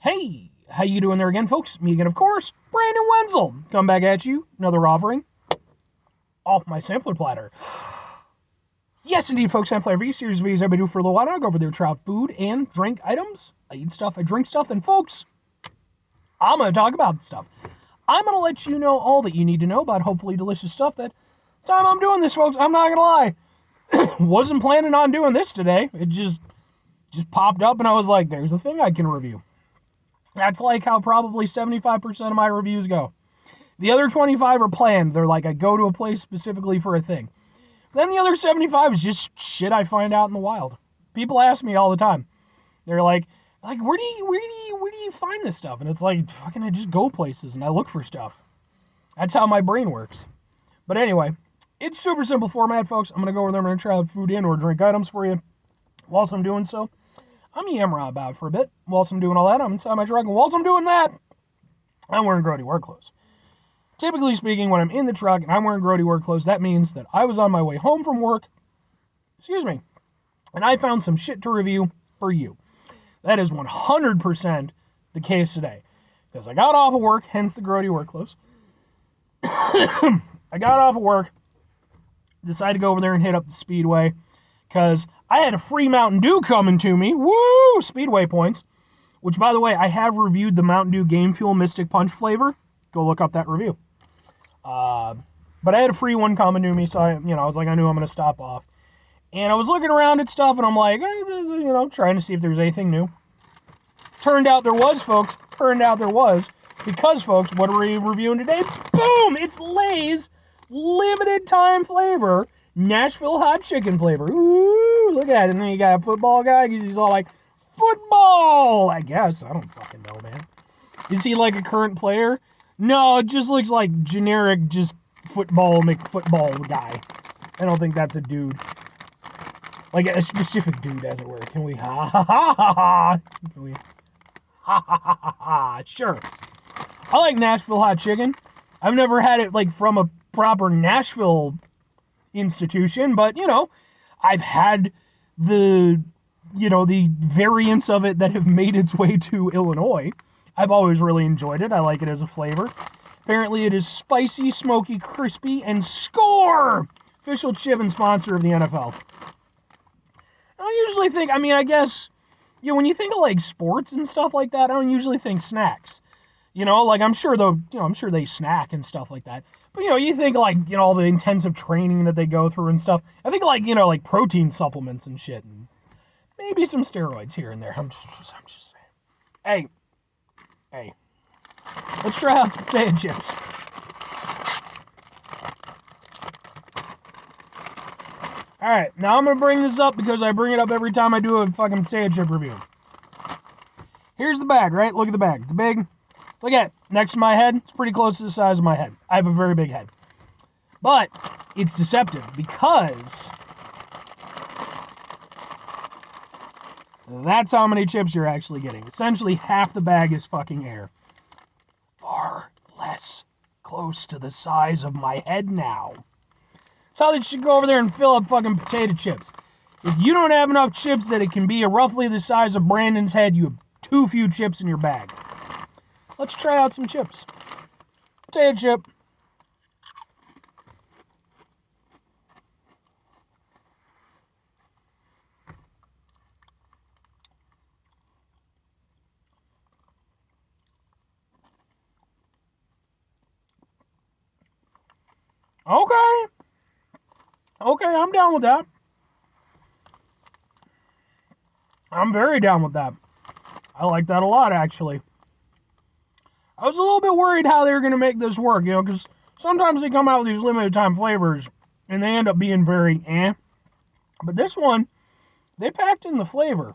Hey, how you doing there again, folks? Me again, of course, Brandon Wenzel. Come back at you, another offering off my sampler platter. Yes, indeed, folks, sampler every series of videos I've been doing for a little while now. I go over there, try out food and drink items. I eat stuff, I drink stuff, and folks, I'm going to talk about stuff. I'm going to let you know all that you need to know about hopefully delicious stuff. That time I'm doing this, folks, I'm not going to lie. Wasn't planning on doing this today. It just popped up, and I was like, there's a thing I can review. That's like how probably 75% of my reviews go. The other 25 are planned. They're like, I go to a place specifically for a thing. Then the other 75 is just shit I find out in the wild. People ask me all the time. They're like, where do you find this stuff? And it's like, fucking, I just go places and I look for stuff. That's how my brain works. But anyway, it's super simple format, folks. I'm gonna go over there. I'm gonna try out food and or drink items for you. Whilst I'm doing so, I'm yammering about for a bit. Whilst I'm doing all that, I'm inside my truck, and whilst I'm doing that, I'm wearing grody work clothes. Typically speaking, when I'm in the truck and I'm wearing grody work clothes, that means that I was on my way home from work, and I found some shit to review for you. That is 100% the case today. Because I got off of work, hence the grody work clothes. I got off of work, decided to go over there and hit up the Speedway, because I had a free Mountain Dew coming to me. Woo! Speedway points. Which, by the way, I have reviewed the Mountain Dew Game Fuel Mystic Punch flavor. Go look up that review. But I had a free one coming to me, so I was like, I knew I'm going to stop off. And I was looking around at stuff, and I'm like, trying to see if there's anything new. Turned out there was, folks. Because, folks, what are we reviewing today? Boom! It's Lay's limited time flavor. Nashville hot chicken flavor. Ooh, look at it. And then you got a football guy. He's all like, football! I guess. I don't fucking know, man. Is he like a current player? No, it just looks like generic, just football guy. I don't think that's a dude. Like a specific dude, as it were. Can we ha ha ha ha ha? Can we ha ha ha ha ha? Sure. I like Nashville hot chicken. I've never had it like from a proper Nashville institution, but I've had the variants of it that have made its way to Illinois. I've always really enjoyed it. I like it as a flavor. Apparently it is spicy, smoky, crispy, and score! Official chip and sponsor of the NFL. I usually think, I guess, when you think of like sports and stuff like that, I don't usually think snacks. I'm sure they snack and stuff like that. But, you think like, all the intensive training that they go through and stuff. I think like, like protein supplements and shit. And maybe some steroids here and there. I'm just saying. Hey. Let's try out some potato chips. Alright, now I'm going to bring this up because I bring it up every time I do a fucking potato chip review. Here's the bag, right? Look at the bag. It's big. Look at it. Next to my head, it's pretty close to the size of my head. I have a very big head. But it's deceptive because that's how many chips you're actually getting. Essentially, half the bag is fucking air. Far less close to the size of my head now. That's how they should go over there and fill up fucking potato chips. If you don't have enough chips that it can be roughly the size of Brandon's head, you have too few chips in your bag. Let's try out some chips. Potato chip. Okay, I'm down with that. I'm very down with that. I like that a lot, actually. I was a little bit worried how they were going to make this work, because sometimes they come out with these limited time flavors, and they end up being very eh. But this one, they packed in the flavor.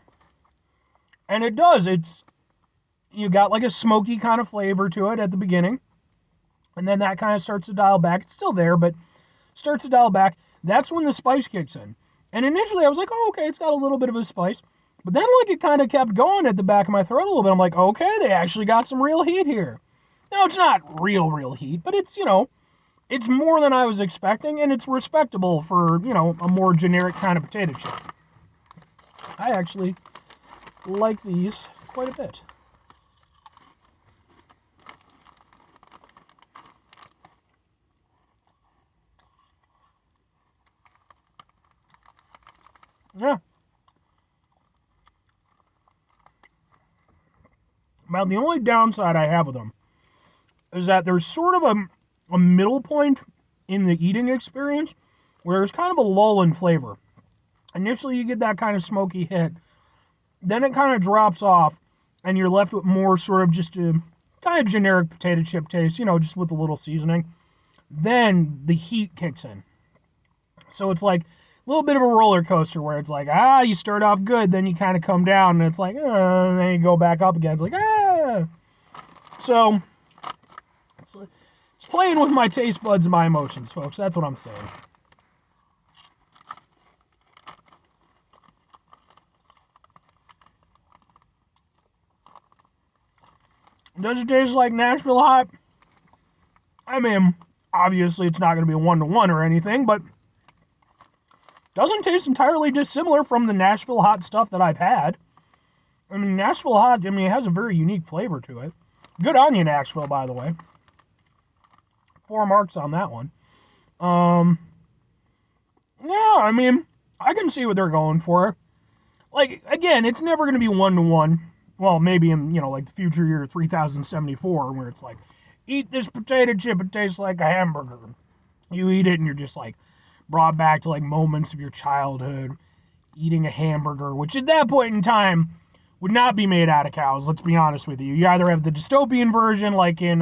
And it does. You got like a smoky kind of flavor to it at the beginning. And then that kind of starts to dial back. It's still there, but starts to dial back. That's when the spice kicks in. And initially I was like, oh, okay, it's got a little bit of a spice. But then like it kind of kept going at the back of my throat a little bit. I'm like, okay, they actually got some real heat here. Now, it's not real heat, but it's, it's more than I was expecting, and it's respectable for, a more generic kind of potato chip. I actually like these quite a bit. Yeah. About the only downside I have with them is that there's sort of a middle point in the eating experience where there's kind of a lull in flavor. Initially, you get that kind of smoky hit. Then it kind of drops off, and you're left with more sort of just a kind of generic potato chip taste, just with a little seasoning. Then the heat kicks in. So it's like a little bit of a roller coaster where it's like, you start off good, then you kind of come down, and it's like, and then you go back up again. It's like, So, it's playing with my taste buds and my emotions, folks. That's what I'm saying. Does it taste like Nashville hot? I mean, obviously it's not going to be a 1-to-1 or anything, but doesn't taste entirely dissimilar from the Nashville hot stuff that I've had. I mean, Nashville hot, it has a very unique flavor to it. Good on you, Nashville, by the way. 4 marks on that one. Yeah, I mean, I can see what they're going for. Like, again, it's never going to be 1-to-1. Well, maybe in, like the future year 3074, where it's like, eat this potato chip, it tastes like a hamburger. You eat it and you're just like brought back to like moments of your childhood eating a hamburger, which at that point in time would not be made out of cows, let's be honest with you. You either have the dystopian version like in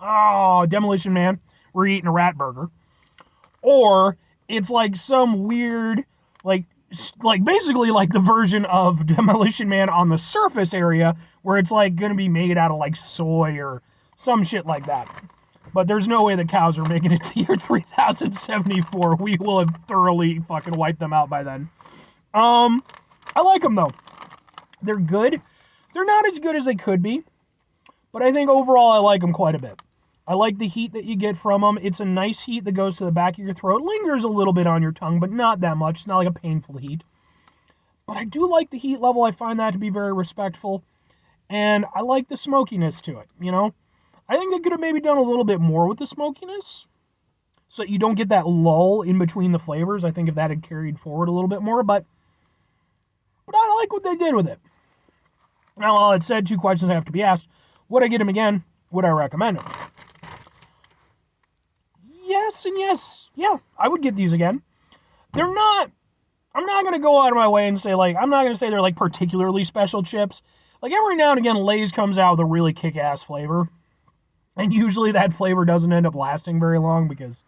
Demolition Man, where you're eating a rat burger, or it's like some weird like basically like the version of Demolition Man on the surface area where it's like going to be made out of like soy or some shit like that. But there's no way the cows are making it to year 3074. We will have thoroughly fucking wiped them out by then. I like them though. They're good. They're not as good as they could be, but I think overall I like them quite a bit. I like the heat that you get from them. It's a nice heat that goes to the back of your throat. Lingers a little bit on your tongue, but not that much. It's not like a painful heat. But I do like the heat level. I find that to be very respectful. And I like the smokiness to it, I think they could have maybe done a little bit more with the smokiness, so you don't get that lull in between the flavors. I think if that had carried forward a little bit more, but I like what they did with it. Now, all it said, 2 questions have to be asked. Would I get them again? Would I recommend them? Yes and yes. Yeah, I would get these again. I'm not going to go out of my way and say, I'm not going to say they're, particularly special chips. Every now and again, Lay's comes out with a really kick-ass flavor. And usually that flavor doesn't end up lasting very long because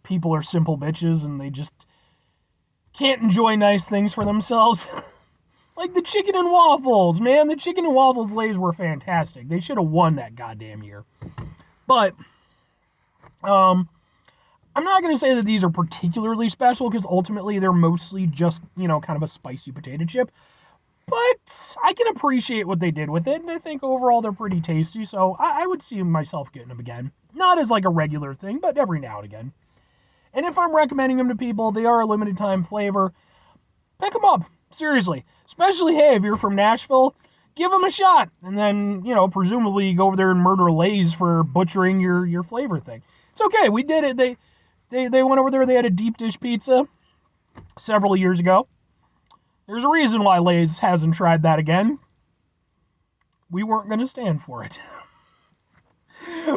people are simple bitches and they just can't enjoy nice things for themselves. Like the chicken and waffles, man. The chicken and waffles Lay's were fantastic. They should have won that goddamn year. But, I'm not going to say that these are particularly special because ultimately they're mostly just, kind of a spicy potato chip. But I can appreciate what they did with it, and I think overall they're pretty tasty, so I would see myself getting them again. Not as a regular thing, but every now and again. And if I'm recommending them to people, they are a limited time flavor. Pick them up, seriously. Especially, hey, if you're from Nashville, give them a shot. And then, presumably you go over there and murder Lay's for butchering your flavor thing. It's okay, we did it. They went over there, they had a deep dish pizza several years ago. There's a reason why Lay's hasn't tried that again. We weren't going to stand for it.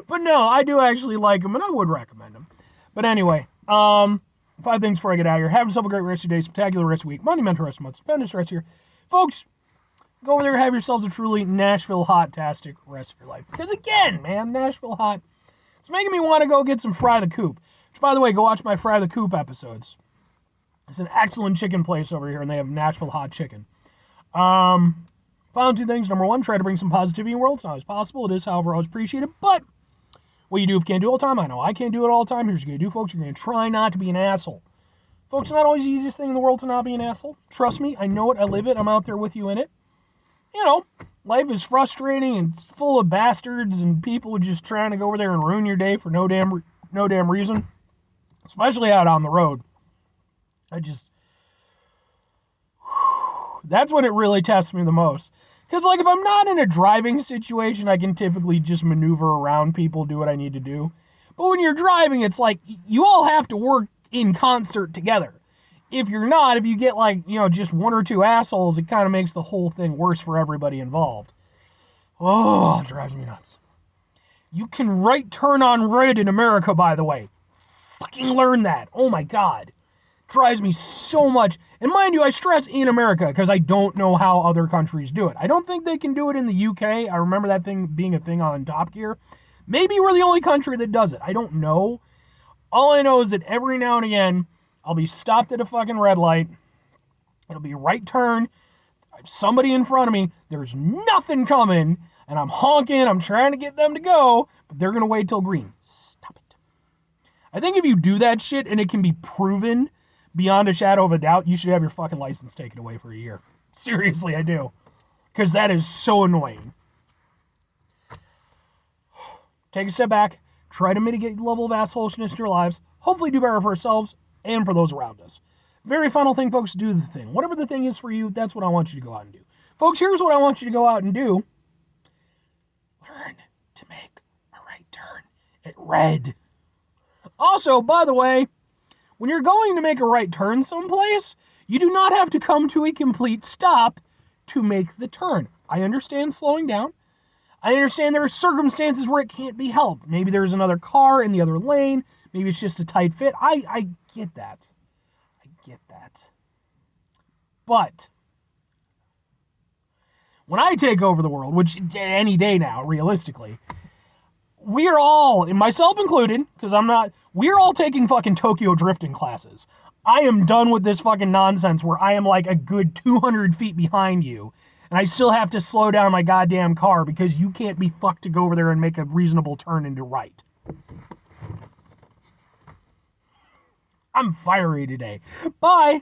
But no, I do actually like them, and I would recommend them. But anyway, 5 things before I get out of here. Have yourself a great rest of your day, spectacular rest of the week, monumental rest of the month, stupendous rest of your... Folks, go over there and have yourselves a truly Nashville hot-tastic rest of your life. Because again, man, Nashville hot, it's making me want to go get some Fry the Coop. Which, by the way, go watch my Fry the Coop episodes. It's an excellent chicken place over here, and they have Nashville hot chicken. Final 2 things. Number 1, try to bring some positivity in the world. It's not always possible. It is, however, always appreciated. But what you do if you can't do it all the time, I know I can't do it all the time. Here's what you're going to do, folks. You're going to try not to be an asshole. Folks, it's not always the easiest thing in the world to not be an asshole. Trust me, I know it. I live it. I'm out there with you in it. Life is frustrating and full of bastards and people just trying to go over there and ruin your day for no damn reason. Especially out on the road. That's when it really tests me the most. Because, if I'm not in a driving situation, I can typically just maneuver around people, do what I need to do. But when you're driving, it's you all have to work in concert together. if you're not, if you get like, just one or two assholes, it kind of makes the whole thing worse for everybody involved. Oh, it drives me nuts. You can right turn on red in America, by the way. Fucking learn that. Oh my god. Drives me so much. And mind you, I stress in America because I don't know how other countries do it. I don't think they can do it in the UK. I remember that thing being a thing on Top Gear. Maybe we're the only country that does it. I don't know. All I know is that every now and again, I'll be stopped at a fucking red light. It'll be a right turn. Somebody in front of me. There's nothing coming. And I'm honking. I'm trying to get them to go. But they're going to wait till green. Stop it. I think if you do that shit and it can be proven beyond a shadow of a doubt, you should have your fucking license taken away for a year. Seriously, I do. Because that is so annoying. Take a step back. Try to mitigate the level of assholishness in your lives. Hopefully do better for ourselves and for those around us. Very final thing, folks, do the thing. Whatever the thing is for you, that's what I want you to go out and do. Folks, here's what I want you to go out and do. Learn to make a right turn at red. Also, by the way, when you're going to make a right turn someplace, you do not have to come to a complete stop to make the turn. I understand slowing down. I understand there are circumstances where it can't be helped. Maybe there's another car in the other lane. Maybe it's just a tight fit. I get that. I get that. But when I take over the world, which any day now, realistically, we are all, and myself included, because we're all taking fucking Tokyo drifting classes. I am done with this fucking nonsense where I am like a good 200 feet behind you, and I still have to slow down my goddamn car because you can't be fucked to go over there and make a reasonable turn into right. I'm fiery today. Bye!